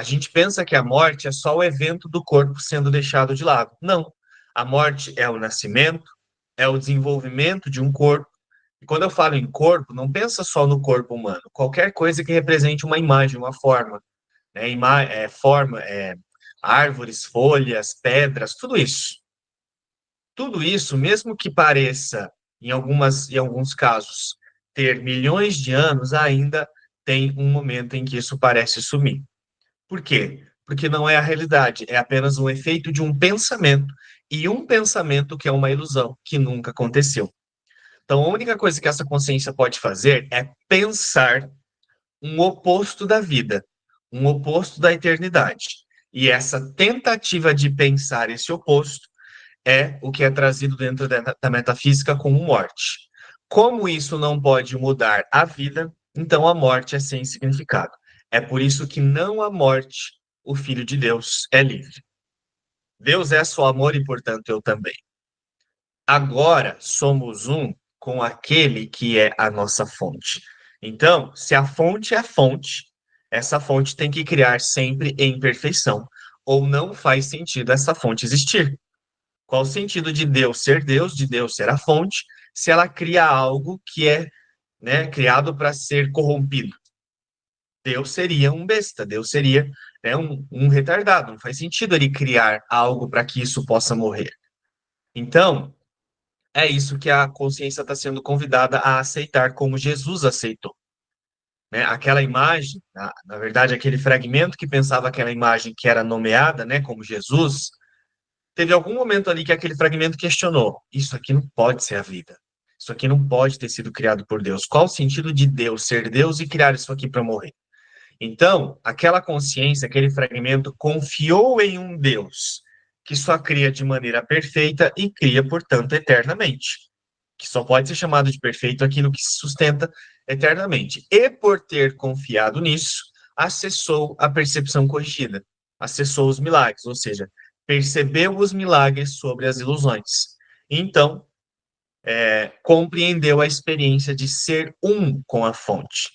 A gente pensa que a morte é só o evento do corpo sendo deixado de lado. Não. A morte é o nascimento, é o desenvolvimento de um corpo. E quando eu falo em corpo, não pensa só no corpo humano. Qualquer coisa que represente uma imagem, uma forma, né? Árvores, folhas, pedras, tudo isso. Tudo isso, mesmo que pareça, em alguns casos, ter milhões de anos, ainda tem um momento em que isso parece sumir. Por quê? Porque não é a realidade, é apenas um efeito de um pensamento, e um pensamento que é uma ilusão, que nunca aconteceu. Então, a única coisa que essa consciência pode fazer é pensar um oposto da vida, um oposto da eternidade. E essa tentativa de pensar esse oposto é o que é trazido dentro da metafísica como morte. Como isso não pode mudar a vida, então a morte é sem significado. É por isso que não há morte, o Filho de Deus é livre. Deus é só amor e, portanto, eu também. Agora somos um com aquele que é a nossa fonte. Então, se a fonte é fonte, essa fonte tem que criar sempre em perfeição, ou não faz sentido essa fonte existir. Qual o sentido de Deus ser a fonte, se ela cria algo que é, né, criado para ser corrompido? Deus seria um besta, Deus seria, né, um retardado. Não faz sentido ele criar algo para que isso possa morrer. Então, é isso que a consciência está sendo convidada a aceitar, como Jesus aceitou. Né? Aquela imagem, na verdade, aquele fragmento que pensava aquela imagem que era nomeada, né, como Jesus, teve algum momento ali que aquele fragmento questionou: isso aqui não pode ser a vida. Isso aqui não pode ter sido criado por Deus. Qual o sentido de Deus ser Deus e criar isso aqui para morrer? Então, aquela consciência, aquele fragmento, confiou em um Deus que só cria de maneira perfeita e cria, portanto, eternamente. Que só pode ser chamado de perfeito aquilo que se sustenta eternamente. E por ter confiado nisso, acessou a percepção corrigida, acessou os milagres, ou seja, percebeu os milagres sobre as ilusões. Então, compreendeu a experiência de ser um com a fonte.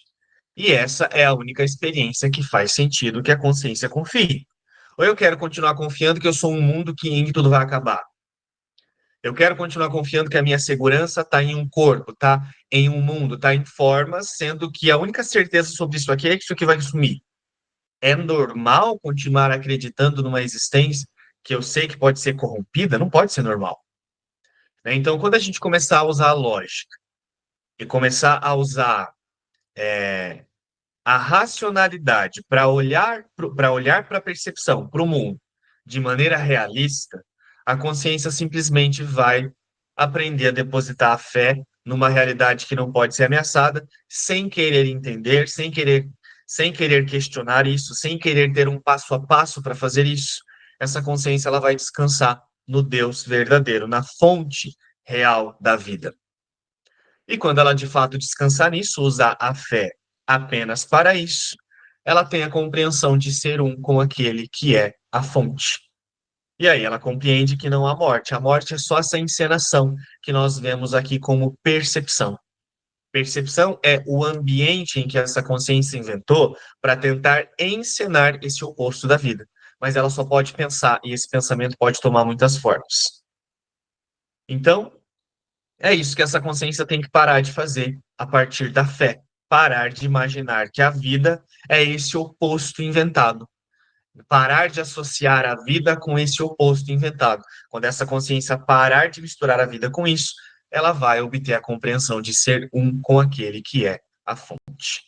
E essa é a única experiência que faz sentido que a consciência confie. Ou eu quero continuar confiando que eu sou um mundo em que tudo vai acabar. Eu quero continuar confiando que a minha segurança está em um corpo, está em um mundo, está em formas, sendo que a única certeza sobre isso aqui é que isso aqui vai sumir. É normal continuar acreditando numa existência que eu sei que pode ser corrompida? Não pode ser normal. Né? Então, quando a gente começar a usar a lógica e começar a usar a racionalidade para olhar para a percepção, para o mundo, de maneira realista, a consciência simplesmente vai aprender a depositar a fé numa realidade que não pode ser ameaçada, sem querer entender, sem querer questionar isso, sem querer ter um passo a passo para fazer isso. Essa consciência ela vai descansar no Deus verdadeiro, na fonte real da vida. E quando ela de fato descansar nisso, usar a fé apenas para isso, ela tem a compreensão de ser um com aquele que é a fonte. E aí ela compreende que não há morte. A morte é só essa encenação que nós vemos aqui como percepção. Percepção é o ambiente em que essa consciência inventou para tentar encenar esse oposto da vida. Mas ela só pode pensar, e esse pensamento pode tomar muitas formas. Então, é isso que essa consciência tem que parar de fazer a partir da fé. Parar de imaginar que a vida é esse oposto inventado. Parar de associar a vida com esse oposto inventado. Quando essa consciência parar de misturar a vida com isso, ela vai obter a compreensão de ser um com aquele que é a fonte.